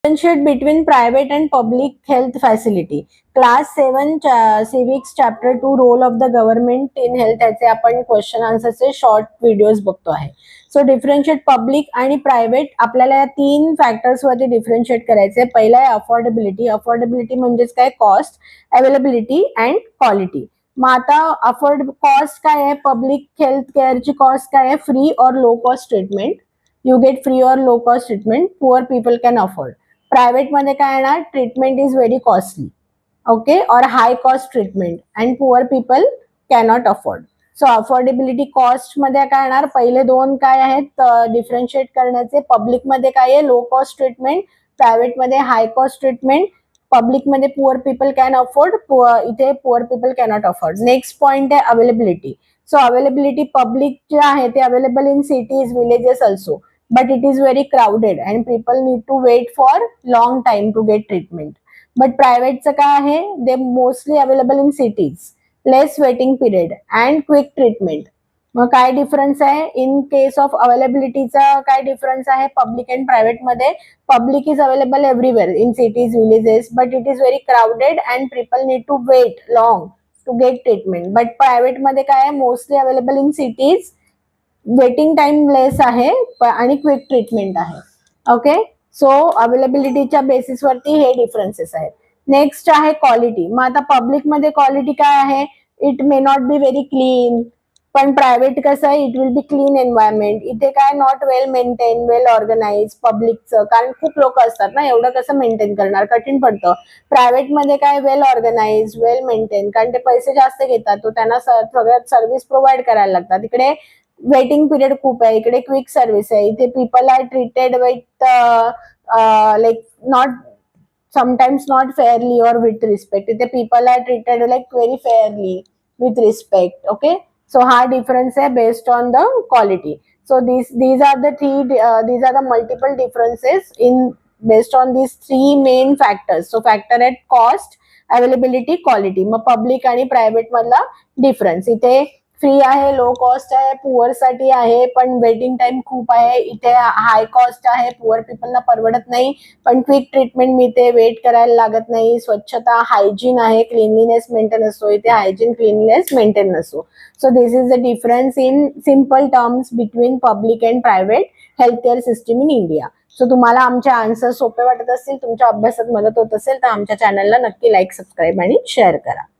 Differentiate between private and public health facility. Class 7 civics chapter 2 role of the government in health याचे आपण question आन्सरचे short videos बघतो आहे. So differentiate public आणि private आपल्याला या 3 factors वरती डिफरन्शिएट करायचे. पहिला आहे अफोर्डेबिलिटी. अफोर्डेबिलिटी म्हणजेच काय, कॉस्ट, अवेलेबिलिटी अँड क्वालिटी. मग आता कॉस्ट काय आहे, पब्लिक हेल्थ केअरची कॉस्ट काय आहे, free or low cost treatment. You get free or low cost treatment, poor people can afford. Private मध्ये काय येणार, treatment is very costly, okay, or high cost treatment and poor people cannot afford. So affordability cost मध्ये काय येणार, पहिले दोन काय आहेत डिफरन्शिएट करण्याचे. पब्लिक मध्ये काय आहे, लो कॉस्ट ट्रीटमेंट, प्रायव्हेट मध्ये हाय कॉस्ट ट्रीटमेंट. पब्लिक मध्ये पुअर पीपल कॅन अफोर्ड, इथे poor people cannot afford. Next point आहे अवेलेबिलिटी. सो अवेलेबिलिटी पब्लिक जे आहे ते available in cities, villages also, but it is very crowded and people need to wait for long time to get treatment. But private चं काय आहे, they mostly available in cities, less waiting period and quick treatment. मग काय difference आहे in case of अवेलेबिलिटीचा, काय difference आहे public and private मध्ये. Public is available everywhere in cities, villages, but it is very crowded and people need to wait long to get treatment. But private मध्ये काय आहे, mostly available in cities, waiting time less आहे आणि quick treatment आहे. Okay, so अवेलेबिलिटीच्या बेसिसवरती हे differences आहेत. नेक्स्ट आहे क्वालिटी. मग आता पब्लिक मध्ये क्वालिटी काय आहे, it may not be very clean, पण प्रायव्हेट कसं आहे, it will be clean environment. इथे काय, not well maintain, well organize पब्लिकचं, कारण खूप लोक असतात ना, एवढं कसं मेंटेन करणार, कठीण पडतं. प्रायव्हेट मध्ये काय, वेल ऑर्गनाइज, वेल मेंटेन, कारण ते पैसे जास्त घेतात, तो त्यांना सगळ्यात सर्व्हिस प्रोव्हाइड करायला लागतात. इकडे वेटिंग पिरियड खूप आहे, इकडे क्विक सर्व्हिस आहे. इथे people are treated with like not sometimes not fairly or with respect. इथे people are treated like very fairly with respect. Okay, so हा डिफरन्स आहे based on the quality. So these are the multiple differences in based on these 3 main factors. So factor at cost, availability, quality. मग public आणि private मधला difference, इथे free आहे, low cost आहे, poor साठी आहे, पण वेटिंग टाइम खूप आहे. इथे हाय कॉस्ट आहे, पुअर पीपलला परवडत नाही, पण क्विक ट्रीटमेंट मिळते, वेट करायला लागत नाही. स्वच्छता, हायजीन आहे, क्लिनलीनेस मेंटेन असतो, इथे हायजीन क्लिनलीनेस मेंटेन नसतो. So this is the difference in simple terms between public and private health care system in India. So तुम्हाला आमचे आन्सर सोपे वाटत असतील, तुमच्या अभ्यासात मदत होत असेल तर आमच्या चॅनलला नक्की लाईक, सबस्क्राईब आणि शेअर करा.